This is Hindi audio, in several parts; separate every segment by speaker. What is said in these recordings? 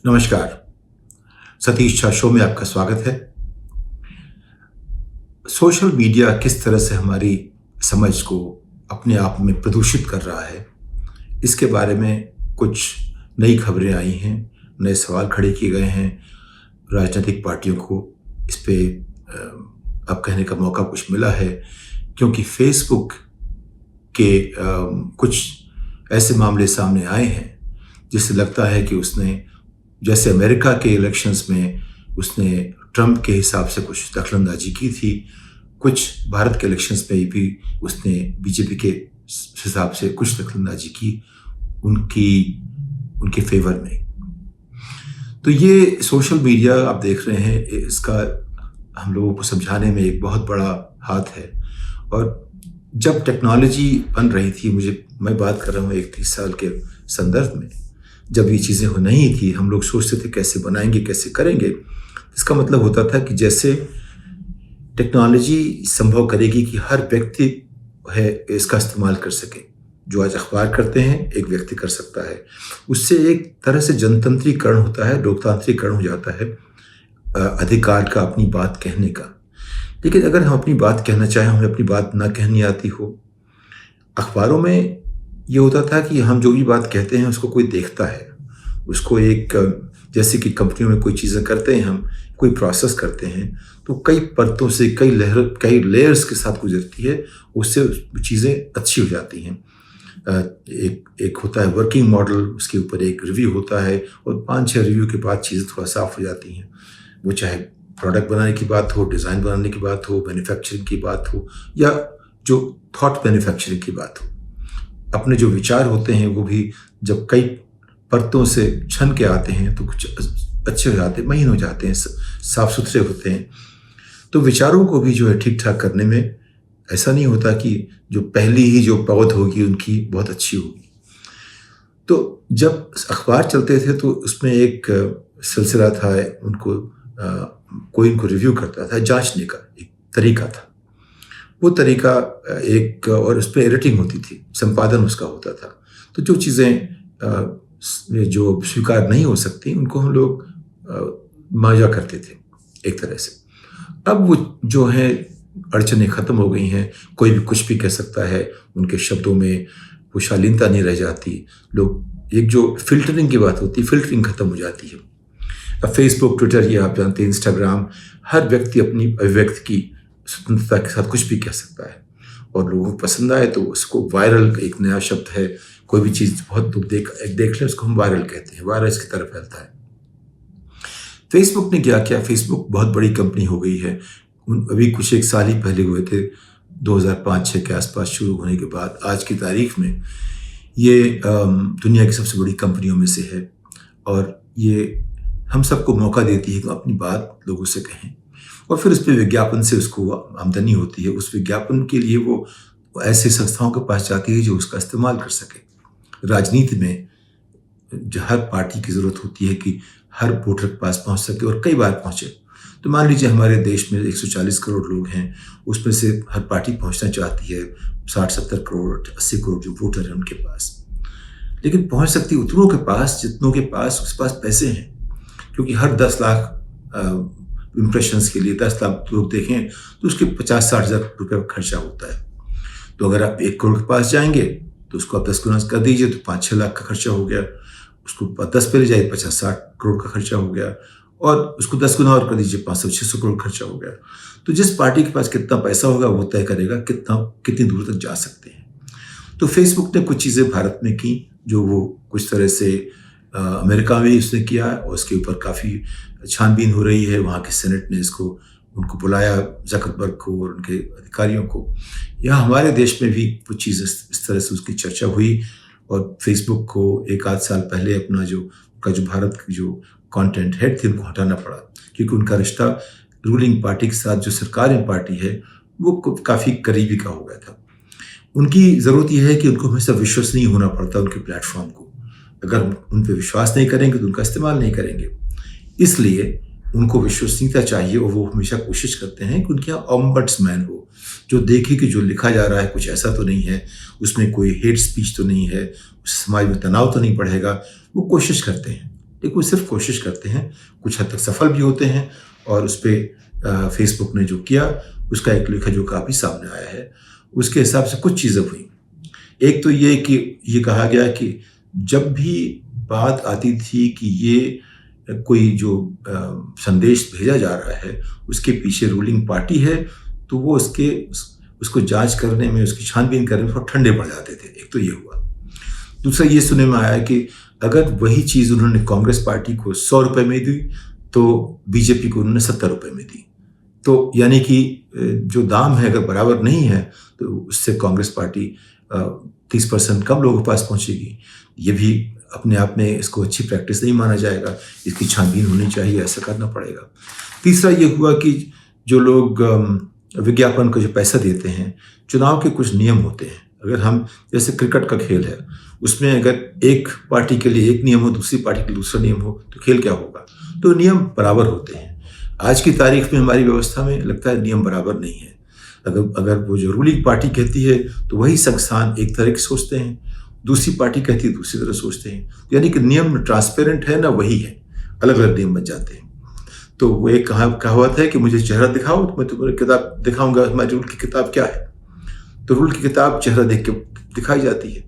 Speaker 1: नमस्कार। सतीश झा शो में आपका स्वागत है। सोशल मीडिया किस तरह से हमारी समझ को अपने आप में प्रदूषित कर रहा है, इसके बारे में कुछ नई खबरें आई हैं, नए सवाल खड़े किए गए हैं। राजनीतिक पार्टियों को इस पे अब कहने का मौका कुछ मिला है, क्योंकि फेसबुक के कुछ ऐसे मामले सामने आए हैं जिससे लगता है कि उसने, जैसे अमेरिका के इलेक्शंस में उसने ट्रंप के हिसाब से कुछ दखलंदाजी की थी, कुछ भारत के इलेक्शंस में भी उसने बीजेपी के हिसाब से कुछ दखलंदाजी की उनके फेवर में। तो ये सोशल मीडिया आप देख रहे हैं, इसका हम लोगों को समझाने में एक बहुत बड़ा हाथ है। और जब टेक्नोलॉजी बन रही थी, मैं बात कर रहा हूँ एक 30 साल के संदर्भ में, जब ये चीज़ें हो नहीं थी, हम लोग सोचते थे कैसे बनाएंगे, कैसे करेंगे। इसका मतलब होता था कि जैसे टेक्नोलॉजी संभव करेगी कि हर व्यक्ति है इसका इस्तेमाल कर सके। जो आज अखबार करते हैं एक व्यक्ति कर सकता है, उससे एक तरह से जनतंत्रीकरण होता है, लोकतांत्रिकरण हो जाता है अधिकार का अपनी बात कहने का। लेकिन अगर हम अपनी बात कहना चाहें, हमें अपनी बात ना कहनी आती हो, अखबारों में ये होता था कि हम जो भी बात कहते हैं उसको कोई देखता है, उसको एक, जैसे कि कंपनियों में कोई चीज़ें करते हैं, हम कोई प्रोसेस करते हैं तो कई परतों से, कई लेयर्स के साथ गुजरती है, उससे चीज़ें अच्छी हो जाती हैं। एक होता है वर्किंग मॉडल, उसके ऊपर एक रिव्यू होता है और 5-6 रिव्यू के बाद चीज़ें थोड़ा साफ हो जाती हैं। वो चाहे प्रोडक्ट बनाने की बात हो, डिज़ाइन बनाने की बात हो, मैन्युफैक्चरिंग की बात हो, या जो थॉट मैन्युफैक्चरिंग की बात हो। अपने जो विचार होते हैं वो भी जब कई परतों से छन के आते हैं तो कुछ अच्छे हो जाते हैं, महीन हो जाते हैं, साफ सुथरे होते हैं। तो विचारों को भी जो है ठीक ठाक करने में ऐसा नहीं होता कि जो पहली ही जो पौध होगी उनकी बहुत अच्छी होगी। तो जब अखबार चलते थे तो उसमें एक सिलसिला था, कोई उनको रिव्यू करता था, जांचने का एक तरीका था। वो तरीका एक, और उस पर एडिटिंग होती थी, संपादन उसका होता था। तो जो चीज़ें जो स्वीकार नहीं हो सकती उनको हम लोग मांझा करते थे एक तरह से। अब वो जो है अड़चनें ख़त्म हो गई हैं, कोई भी कुछ भी कह सकता है, उनके शब्दों में वो शालीनता नहीं रह जाती। लोग, एक जो फिल्टरिंग की बात होती है, फिल्टरिंग ख़त्म हो जाती है। अब फेसबुक, ट्विटर, ये आप जानते हैं, इंस्टाग्राम, हर व्यक्ति अपनी अभिव्यक्ति की स्वतंत्रता के साथ कुछ भी कह सकता है और लोगों को पसंद आए तो उसको वायरल, एक नया शब्द है, कोई भी चीज़ बहुत लोग देख लें उसको हम वायरल कहते हैं, वायरल इसकी तरफ फैलता है। फेसबुक ने क्या किया, फेसबुक बहुत बड़ी कंपनी हो गई है। अभी कुछ एक साल ही पहले हुए थे, 2005-6 के आसपास शुरू होने के बाद आज की तारीख में ये दुनिया की सबसे बड़ी कंपनियों में से है। और ये हम सबको मौका देती है कि अपनी बात लोगों से कहें, और फिर उस पर विज्ञापन से उसको आमदनी होती है। उस विज्ञापन के लिए वो ऐसे संस्थाओं के पास जाती है जो उसका इस्तेमाल कर सके। राजनीति में हर पार्टी की ज़रूरत होती है कि हर वोटर के पास पहुंच सके और कई बार पहुंचे। तो मान लीजिए हमारे देश में 140 करोड़ लोग हैं, उसमें से हर पार्टी पहुंचना चाहती है 60-70 करोड़ 80 करोड़ जो वोटर हैं उनके पास, लेकिन पहुंच सकती उतनों के पास जितनों के पास उसके पास पैसे हैं। क्योंकि हर 10 लाख इम्प्रेशंस के लिए 10 लाख लोग देखें तो उसके 50-60 हज़ार रुपये का खर्चा होता है। तो अगर आप 1 करोड़ के पास जाएंगे तो उसको आप 10 गुना कर दीजिए तो 5-6 लाख का खर्चा हो गया। उसको 10 पे ले जाइए 50-60 करोड़ का खर्चा हो गया, और उसको 10 गुना और कर दीजिए 500-600 करोड़ खर्चा हो गया। तो जिस पार्टी के पास कितना पैसा होगा वो तय करेगा कितनी दूर तक जा सकते हैं। तो फेसबुक ने कुछ चीज़ें भारत में की जो वो कुछ तरह से अमेरिका में उसने किया, और उसके ऊपर काफ़ी छानबीन हो रही है। वहाँ के सेनेट ने उनको बुलाया, ज़करबर्ग को और उनके अधिकारियों को। यहाँ हमारे देश में भी कुछ चीज़ इस तरह से उसकी चर्चा हुई, और फेसबुक को 1-8 साल पहले अपना जो भारत की जो कंटेंट हेड थे उनको हटाना पड़ा, क्योंकि उनका रिश्ता रूलिंग पार्टी के साथ, जो सरकारी पार्टी है, वो काफ़ी करीबी का हो गया था। उनकी ज़रूरत यह है कि उनको हमेशा विश्वसनीय होना पड़ता है उनके प्लेटफॉर्म को। अगर उन पर विश्वास नहीं करेंगे तो उनका इस्तेमाल नहीं करेंगे। इसलिए उनको विश्वसनीयता चाहिए, और वो हमेशा कोशिश करते हैं कि उनके यहाँ ऑम्बड्समैन हो, जो देखे कि जो लिखा जा रहा है कुछ ऐसा तो नहीं है, उसमें कोई हेट स्पीच तो नहीं है, उस समाज में तनाव तो नहीं बढ़ेगा। वो कोशिश करते हैं, लेकिन वो सिर्फ कोशिश करते हैं, कुछ हद तक सफल भी होते हैं, और उस पर फेसबुक ने जो किया उसका एक लेखा जोखा भी सामने आया है। उसके हिसाब से कुछ चीज़ें हुई। एक तो ये कि ये कहा गया कि जब भी बात आती थी कि ये कोई जो संदेश भेजा जा रहा है उसके पीछे रूलिंग पार्टी है, तो वो उसको जांच करने में, उसकी छानबीन करने में थोड़ा ठंडे पड़ जाते थे। एक तो ये हुआ। दूसरा ये सुनने में आया कि अगर वही चीज़ उन्होंने कांग्रेस पार्टी को 100 रुपये में दी तो बीजेपी को उन्होंने 70 रुपये में दी। तो यानी कि जो दाम है अगर बराबर नहीं है तो उससे कांग्रेस पार्टी 30% कम लोगों के पास पहुंचेगी। ये भी अपने आप में इसको अच्छी प्रैक्टिस नहीं माना जाएगा, इसकी छानबीन होनी चाहिए, ऐसा करना पड़ेगा। तीसरा ये हुआ कि जो लोग विज्ञापन को जो पैसा देते हैं, चुनाव के कुछ नियम होते हैं। अगर हम, जैसे क्रिकेट का खेल है, उसमें अगर एक पार्टी के लिए एक नियम हो, दूसरी पार्टी के लिए दूसरा नियम हो, तो खेल क्या होगा? तो नियम बराबर होते हैं। आज की तारीख में हमारी व्यवस्था में लगता है नियम बराबर नहीं है। अगर वो जो रूलिंग पार्टी कहती है तो वही संस्थान एक तरह के सोचते हैं, दूसरी पार्टी कहती है दूसरी तरह सोचते हैं। यानी कि नियम ट्रांसपेरेंट है ना, वही है, अलग अलग नियम बन जाते हैं। तो वो एक कहावत है कि मुझे चेहरा दिखाओ तो मैं तुम्हें किताब दिखाऊंगा, हमारी रूल की किताब क्या है। तो रूल की किताब चेहरा देख के दिखाई जाती है।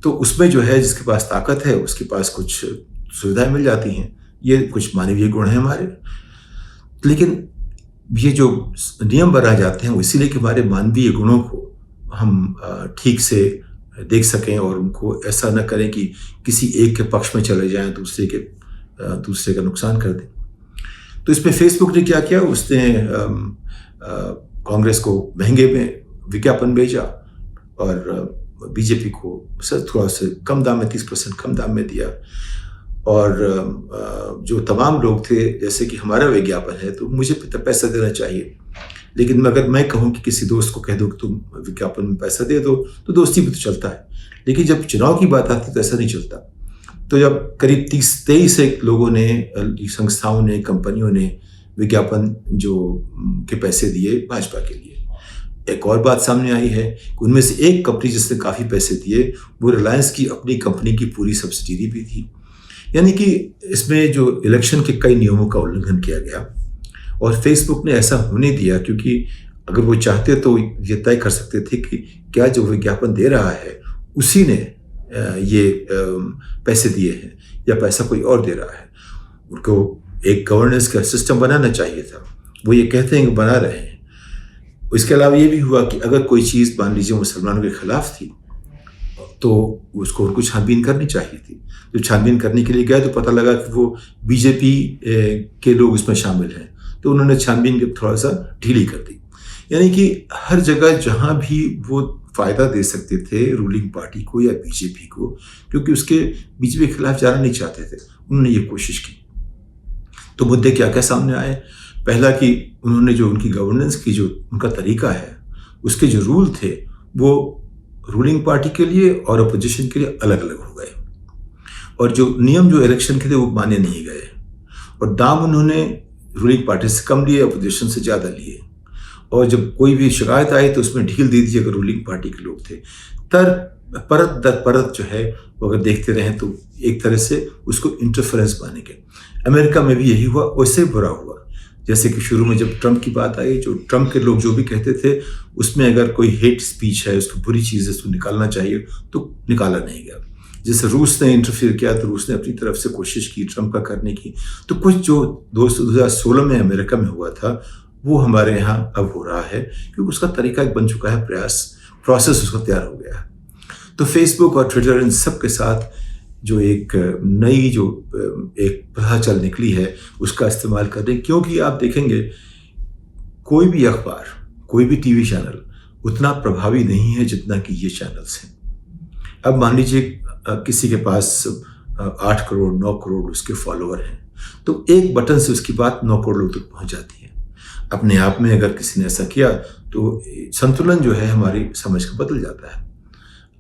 Speaker 1: तो उसमें जो है, जिसके पास ताकत है उसके पास कुछ सुविधाएं मिल जाती हैं। ये कुछ मानवीय गुण हैं हमारे। लेकिन ये जो नियम बनाए जाते हैं वो इसीलिए कि हमारे मानवीय गुणों को हम ठीक से देख सकें और उनको ऐसा न करें कि किसी एक के पक्ष में चले जाएं, दूसरे का नुकसान कर दें। तो इसमें फेसबुक ने क्या किया, उसने कांग्रेस को महंगे में विज्ञापन भेजा और बीजेपी को थोड़ा से कम दाम में, 30% कम दाम में दिया। और जो तमाम लोग थे, जैसे कि हमारा विज्ञापन है तो मुझे पैसा देना चाहिए, लेकिन अगर मैं कहूँ कि किसी दोस्त को कह दो कि तुम विज्ञापन में पैसा दे दो तो दोस्ती भी तो चलता है। लेकिन जब चुनाव की बात आती है तो ऐसा नहीं चलता। तो जब करीब 23 लोगों ने, संस्थाओं ने, कंपनियों ने विज्ञापन जो के पैसे दिए भाजपा के लिए, एक और बात सामने आई है कि उनमें से एक कंपनी जिसने काफ़ी पैसे दिए वो रिलायंस की अपनी कंपनी की पूरी सब्सिडी भी थी। यानी कि इसमें जो इलेक्शन के कई नियमों का उल्लंघन किया गया और फेसबुक ने ऐसा होने दिया, क्योंकि अगर वो चाहते तो ये तय कर सकते थे कि क्या जो विज्ञापन दे रहा है उसी ने ये पैसे दिए हैं या पैसा कोई और दे रहा है। उनको एक गवर्नेंस का सिस्टम बनाना चाहिए था। वो ये कहते हैं कि बना रहे हैं। इसके अलावा ये भी हुआ कि अगर कोई चीज़ मान लीजिए मुसलमानों के खिलाफ थी तो उसको उनको छानबीन करनी चाहिए थी। जब छानबीन करने के लिए गए तो पता लगा कि वो बीजेपी के लोग उसमें शामिल हैं, तो उन्होंने छानबीन थोड़ा सा ढीली कर दी। यानी कि हर जगह जहाँ भी वो फ़ायदा दे सकते थे रूलिंग पार्टी को या बीजेपी को, क्योंकि उसके बीजेपी के खिलाफ जाना नहीं चाहते थे, उन्होंने ये कोशिश की। तो मुद्दे क्या क्या सामने आए? पहला कि उन्होंने जो उनकी गवर्नेंस की जो उनका तरीका है, उसके जो रूल थे वो रूलिंग पार्टी के लिए और अपोजिशन के लिए अलग अलग हो गए, और जो नियम जो इलेक्शन के थे वो माने नहीं गए, और दाम उन्होंने रूलिंग पार्टी से कम लिए, अपोजिशन से ज़्यादा लिए। और जब कोई भी शिकायत आई तो उसमें ढील दे दी अगर रूलिंग पार्टी के लोग थे। परत दर परत जो है वो अगर देखते रहें तो एक तरह से उसको इंटरफेरेंस मानेंगे। अमेरिका में भी यही हुआ, वैसे बुरा हुआ। जैसे कि शुरू में जब ट्रंप की बात आई, जो ट्रंप के लोग जो भी कहते थे उसमें अगर कोई हेट स्पीच है, उसको बुरी चीज़ है, उसको निकालना चाहिए, तो निकाला नहीं गया। जैसे रूस ने इंटरफियर किया तो रूस ने अपनी तरफ से कोशिश की ट्रंप का करने की। तो कुछ जो 2016 में अमेरिका में हुआ था वो हमारे यहाँ अब हो रहा है, क्योंकि उसका तरीका एक बन चुका है, प्रोसेस उसका तैयार हो गया है। तो फेसबुक और ट्विटर इन सब के साथ जो एक नई जो एक प्रथा चल निकली है उसका इस्तेमाल करें, क्योंकि आप देखेंगे कोई भी अखबार, कोई भी टीवी चैनल उतना प्रभावी नहीं है जितना कि ये चैनल्स हैं। अब मान लीजिए किसी के पास 8 करोड़ 9 करोड़ उसके फॉलोअर हैं, तो एक बटन से उसकी बात 9 करोड़ लोग तक पहुंच जाती है। अपने आप में अगर किसी ने ऐसा किया तो संतुलन जो है हमारी समझ का बदल जाता है।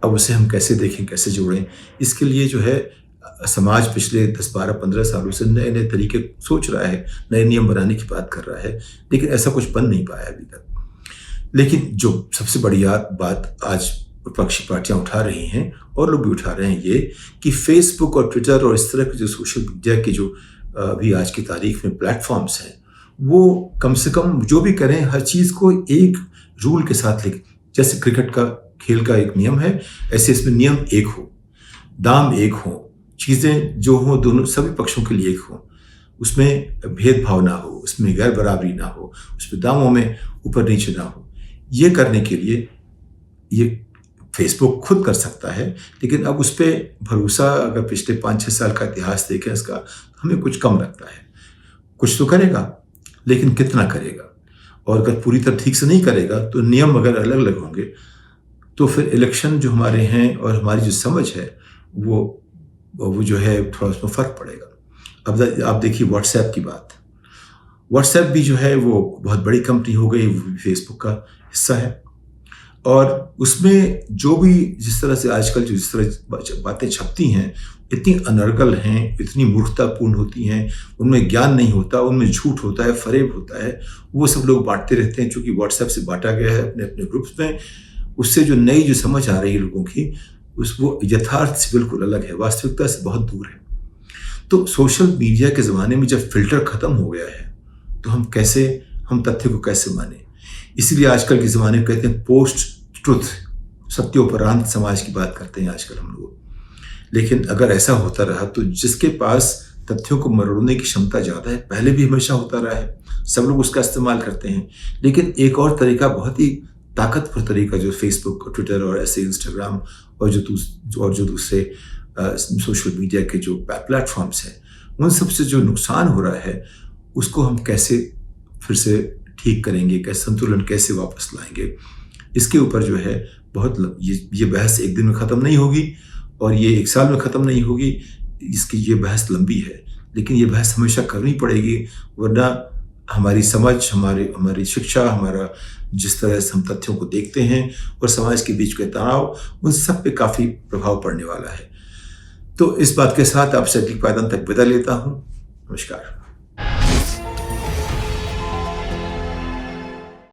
Speaker 1: अब उसे हम कैसे देखें, कैसे जोड़ें, इसके लिए जो है समाज पिछले 10, 12, 15 सालों से नए नए तरीके सोच रहा है, नए नियम बनाने की बात कर रहा है, लेकिन ऐसा कुछ बन नहीं पाया अभी तक। लेकिन जो सबसे बड़ी बात आज विपक्षी पार्टियां उठा रही हैं और लोग भी उठा रहे हैं ये कि फेसबुक और ट्विटर और इस तरह के जो सोशल मीडिया के जो अभी आज की तारीख में प्लेटफॉर्म्स हैं, वो कम से कम जो भी करें हर चीज़ को एक रूल के साथ लिखें। जैसे क्रिकेट का खेल का एक नियम है, ऐसे इसमें नियम एक हो, दाम एक हो, चीज़ें जो हों दोनों सभी पक्षों के लिए एक हों, उसमें भेदभाव ना हो, उसमें गैर बराबरी ना हो, उसमें दामों में ऊपर नीचे ना हो। ये करने के लिए ये फेसबुक खुद कर सकता है, लेकिन अब उस पर भरोसा अगर पिछले 5-6 साल का इतिहास देखें इसका, हमें कुछ कम लगता है। कुछ तो करेगा, लेकिन कितना करेगा? और अगर पूरी तरह ठीक से नहीं करेगा तो नियम अगर अलग अलग होंगे तो फिर इलेक्शन जो हमारे हैं और हमारी जो समझ है वो जो है थोड़ा उसमें फ़र्क पड़ेगा। अब आप देखिए व्हाट्सएप की बात। व्हाट्सएप भी जो है वो बहुत बड़ी कंपनी हो गई, फेसबुक का हिस्सा है, और उसमें जो भी जिस तरह से आजकल जो जिस तरह बातें छपती हैं इतनी अनर्गल हैं, इतनी मूर्खतापूर्ण होती हैं, उनमें ज्ञान नहीं होता, उनमें झूठ होता है, फरेब होता है, वो सब लोग बांटते रहते हैं। चूँकि व्हाट्सएप से बांटा गया है अपने अपने ग्रुप्स में, उससे जो नई जो समझ आ रही है लोगों की वो यथार्थ से बिल्कुल अलग है, वास्तविकता से बहुत दूर है। तो सोशल मीडिया के ज़माने में जब फ़िल्टर ख़त्म हो गया है तो हम तथ्य को कैसे माने? इसीलिए आजकल के ज़माने में कहते हैं पोस्ट ट्रुथ, सत्योपरांत समाज की बात करते हैं आजकल हम लोग। लेकिन अगर ऐसा होता रहा तो जिसके पास तथ्यों को मरोड़ने की क्षमता ज़्यादा है, पहले भी हमेशा होता रहा है, सब लोग उसका इस्तेमाल करते हैं। लेकिन एक और तरीका, बहुत ही ताकतवर तरीका, जो फेसबुक और ट्विटर और ऐसे इंस्टाग्राम और जो दूसरे सोशल मीडिया के जो प्लेटफॉर्म्स हैं, उन सब से जो नुकसान हो रहा है उसको हम कैसे फिर से ठीक करेंगे, कैसे संतुलन कैसे वापस लाएंगे, इसके ऊपर जो है बहुत ये बहस एक दिन में ख़त्म नहीं होगी और ये 1 साल में ख़त्म नहीं होगी। इसकी ये बहस लंबी है, लेकिन ये बहस हमेशा करनी पड़ेगी, वरना हमारी समझ, हमारी शिक्षा, हमारा जिस तरह से हम तथ्यों को देखते हैं और समाज के बीच के तनाव, उन सब पे काफ़ी प्रभाव पड़ने वाला है। तो इस बात के साथ आपसे अगली पायदान तक विदा लेता हूँ। नमस्कार।